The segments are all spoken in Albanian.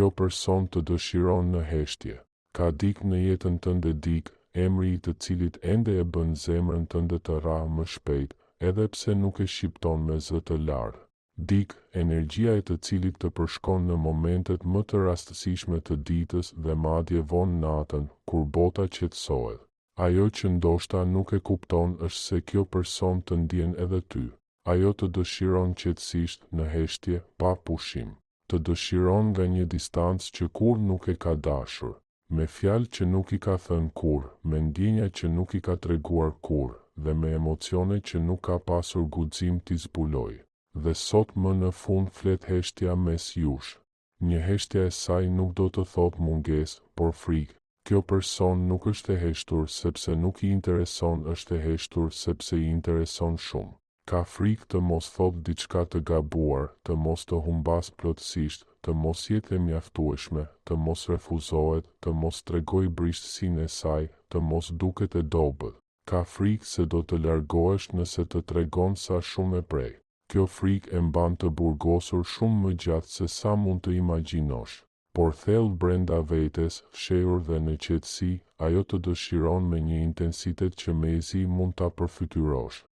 kjo person të dëshiron në heshtje. Ka dik në jetën tënde dik, emri i të cilit ende e bën zemrën tënde të ra më shpejt, edhe pse nuk e shqipton me zë të lartë. Dik, energjia e të cilit të përshkon në momentet më të rastësishme të ditës dhe madje vonë natën, kur bota qetësohet. Ajo që ndoshta nuk e kupton është se kjo person të ndjen edhe ty. Ajo të dëshiron qetësisht, në heshtje, pa pushim. Të dëshiron nga një distancë që kur nuk e ka dashur. Me fjalë që nuk i ka thënë kur, me ndjenja që nuk i ka treguar kur, dhe me emocione që nuk ka pasur guxim t'i zbuloj. Dhe sot më në fund flet heshtja mes jush. Një heshtja e saj nuk do të thot mungesë, por frikë. Kjo person nuk është e heshtur sepse nuk i intereson, është e heshtur sepse i intereson shumë. Ka frikë të mos thot diçka të gabuar, të mos të humbas plotësisht, të mos jetë e mjaftueshme, të mos refuzohet, të mos tregoj brishtësinë e saj, të mos duket e dobët. Ka frikë se do të largohesh nëse të tregon sa shumë e prej. Kjo frikë e mban të burgosur shumë më gjatë se sa mund të imagjinosh. Por thellë brenda vetes, fshehur dhe në qetësi, ajo të dëshiron me një intensitet që mezi mund ta përfytyrosh.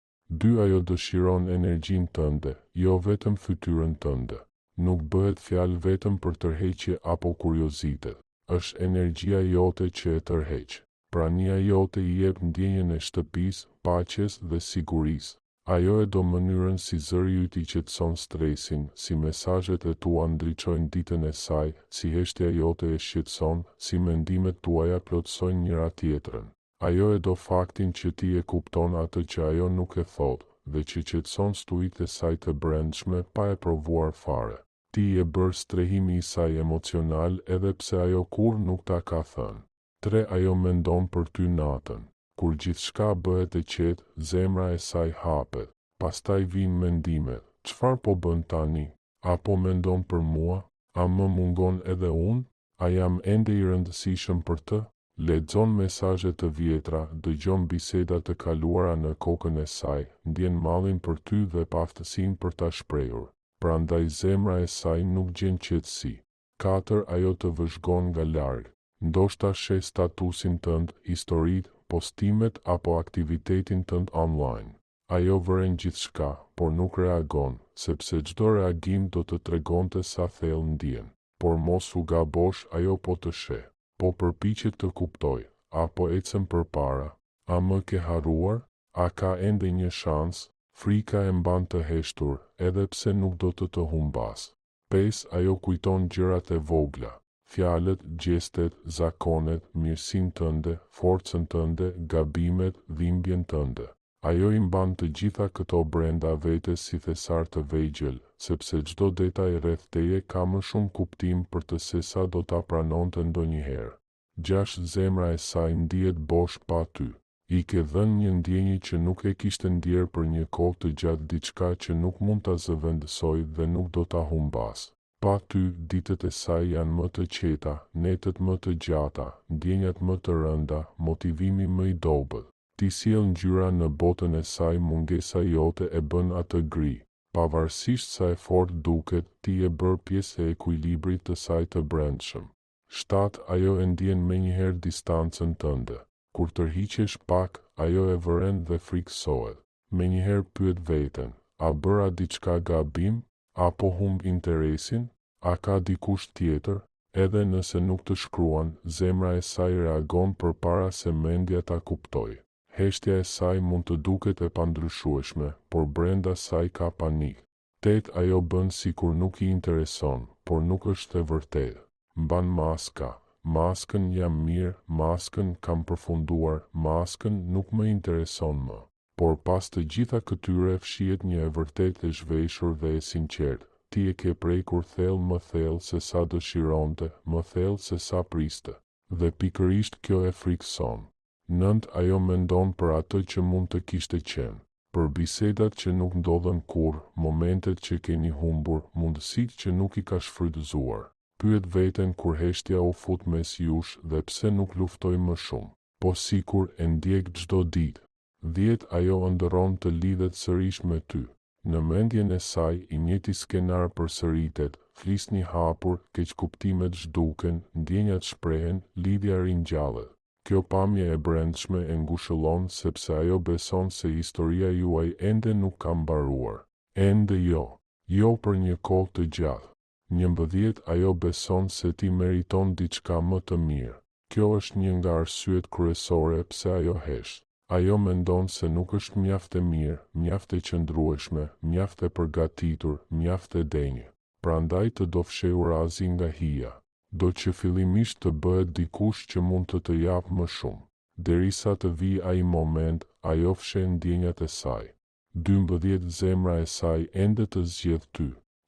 Ajo dëshiron energjinë tënde, jo vetëm fytyrën tënde. Nuk bëhet fjalë vetëm për tërheqje apo kuriozitet. Është energjia jote që e tërheq. Prania jote i jep ndjenjen e shtëpisë, paqes dhe sigurisë. Ajo e do mënyrën si zëri yt i qetëson stresin, si mesazhet e tua ndriçojnë ditën e saj, si heshtja jote e shqetëson, si mendimet tuaja plotësojnë njëra tjetrën. Ajo e do faktin që ti e kupton atë që ajo nuk e thot, dhe që qetëson stuit e saj të brendshme pa e provuar fare. Ti e bër strehimi i saj emocional edhe pse ajo kur nuk ta ka thënë. Ajo mendon për ty natën. Kur gjithçka bëhet e qetë, zemra e saj hapet. Pastaj vijnë mendimet. Çfarë po bën tani? Apo mendon për mua? A më mungon edhe unë? A jam ende i rëndësishëm për të? Lexon mesazhe të vjetra, dëgjon biseda të kaluara në kokën e saj, ndjen mallin për ty dhe paftësinë për ta shprehur. Prandaj zemra e saj nuk gjen qetësi. Ajo të vëzhgon nga larg. Ndoshta sheh statusin tënd, historitë, postimet apo aktivitetin tënd online. Ajo vëren gjithçka, por nuk reagon, sepse çdo reagim do të tregonte sa thellë ndjen. Por mos u gabosh, ajo po të sheh. Po përpiqet të kuptoj, apo ecën përpara. A më ke harruar? A ka ende një shans? Frika e mban të heshtur, edhe pse nuk do të humbas. Ajo kujton gjërat e vogla. Fjalët, gjestet, zakonet, mirësinë tënde, forcën tënde, gabimet, dhimbjen tënde. Ajo i mban të gjitha këto brenda vetes si thesar të vegjël, sepse çdo detaj rreth teje ka më shumë kuptim për të se sa do ta pranonte ndonjëherë. Zemra e saj ndihet bosh pa ty. I ke dhënë një ndjenjë që nuk e kishte ndjerë për një kohë të gjatë, diçka që nuk mund ta zëvendësoj dhe nuk do ta humbas. Pa ty, ditët e saj janë më të qeta, netët më të gjata, ndjenjat më të rënda, motivimi më i dobët. Ti sjell ngjyra në botën e saj, mungesa jote e bën atë gri. Pavarësisht sa e fortë duket, ti e bër pjesë e ekuilibrit të saj të brendshëm. Ajo e ndjen menjëherë distancën tënde. Kur tërhiqesh pak, ajo e vëren dhe frikësohet. Menjëherë pyet veten, a bëra diçka gabim? Apo humb interesin? A ka dikush tjetër? Edhe nëse nuk të shkruan, zemra e saj reagon përpara se mendja ta kuptoj. Heshtja e saj mund të duket e pandryshueshme, por brenda saj ka panik. Ajo bën sikur nuk i intereson, por nuk është e vërtetë. Mban maskën jam mirë, maskën kam përfunduar, maskën nuk më intereson më. Por pas të gjitha këtyre fshihet një e vërtetë e zhveshur dhe e sinqertë. Ti e ke prekur thellë më thellë se sa dëshironte, më thellë se sa priste. Dhe pikërisht kjo e frikson. Ajo mendon për atë që mund të kishte qenë. Për bisedat që nuk ndodhen kurrë, momentet që keni humbur, mundësitë që nuk i ka shfrytëzuar. Pyet veten kur heshtja u fut mes jush dhe pse nuk luftoj më shumë. Po sikur e ndjek çdo ditë. Ajo ëndërron të lidhet sërish me ty. Në mendjen e saj, i njëjti skenar përsëritet, flisni hapur, keqkuptimet zhduken, ndjenjat shprehen, lidhja ringjallet. Kjo pamje e brendshme e ngushëllon sepse ajo beson se historia juaj ende nuk ka mbaruar. Ende jo. Jo për një kohë të gjatë. 11 Ajo beson se ti meriton diçka më të mirë. Kjo është një nga arsyet kryesore pse ajo hesht. Ajo mendon se nuk është mjaft e mirë, mjaft e qëndrueshme, mjaft e përgatitur, mjaft e denjë. Prandaj të do fshej urazi nga hija. Do që fillimisht të bëhet dikush që mund të japë më shumë. Derisa të vijë ai moment, ajo fshen ndjenjat e saj. 12 Zemra e saj ende të zgjedh ty.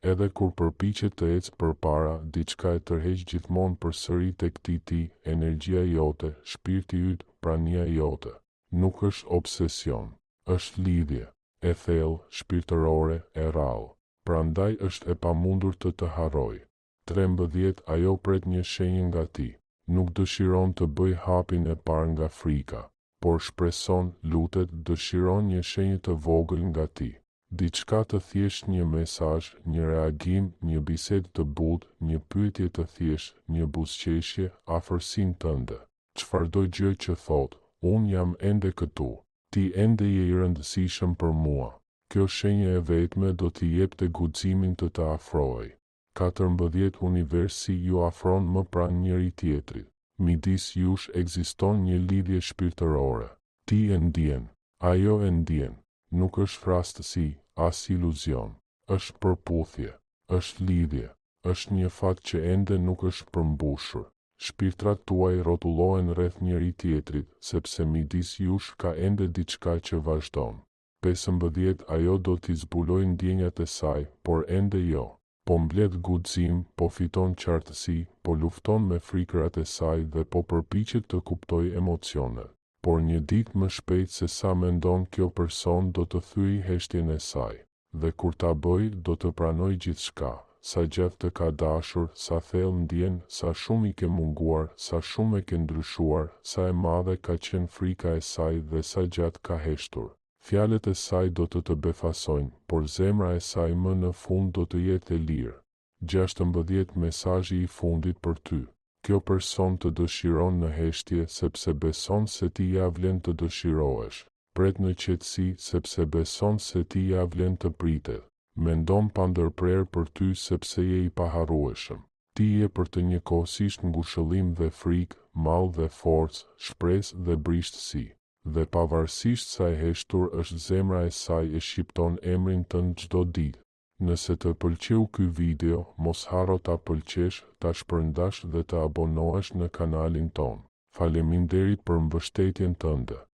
Edhe kur përpiqet të ecë përpara, diçka e tërheq gjithmonë përsëri tek ti, energjia jote, shpirti yt, prania jote. Nuk është obsesion, është lidhje, e thellë, shpirtërore, e rrallë. Prandaj është e pamundur të harroj. 13 Ajo pret një shenjë nga ti. Nuk dëshiron të bëj hapin e parë nga frika, por shpreson, lutet, dëshiron një shenjë të vogël nga ti. Diçka të thjesht, një mesazh, një reagim, një bisedë të butë, një pyetje të thjesht, një buzëqeshje, afërsinë tënde. Çfarëdo gjë që thot, unë jam ende këtu. Ti ende je i rëndësishëm për mua. Kjo shenjë e vetme do t'i jepte guximin të afrohej. 14 Universi ju afron më pranë njëri tjetrit. Midis jush ekziston një lidhje shpirtërore. Ti e ndjen, ajo e ndjen. Nuk është frastësi, as iluzion. Është përputhje, është lidhje, është një fat që ende nuk është përmbushur. Shpirtrat tuaj rrotullohen rreth njëri tjetrit, sepse midis jush ka ende diçka që vazhdon. 15 Ajo do t'i zbulojë ndjenjat e saj, por ende jo. Po mbledh guxim, po fiton qartësi, po lufton me frikrat e saj dhe po përpiqet të kuptojë emocionet. Por një ditë më shpejt se sa mendon kjo person do të thyej heshtjen e saj. Dhe kur ta bëj, do të pranoj gjithçka. Sa gjatë të ka dashur, sa thellë ndjen, sa shumë i ke munguar, sa shumë e ke ndryshuar, sa e madhe ka qenë frika e saj dhe sa gjatë ka heshtur. Fjalët e saj do të befasojnë, por zemra e saj më në fund do të jetë e lirë. 16 Mesazhi i fundit për ty. Kjo person të dëshiron në heshtje sepse beson se ti ja vlen të dëshirohesh. Pret në qetësi sepse beson se ti ja vlen të pritet. Mendon pa ndërprer për ty sepse je i paharrueshëm. Ti je për të njëkohësisht ngushëllim dhe frikë, mall dhe forcë, shpresë dhe brishtësi. Dhe pavarësisht sa e heshtur është zemra e saj e shqipton emrin tënd çdo ditë. Nëse të pëlqeu ky video, mos harro ta pëlqesh, ta shpërndash dhe të abonohesh në kanalin ton. Faleminderit për mbështetjen tënde.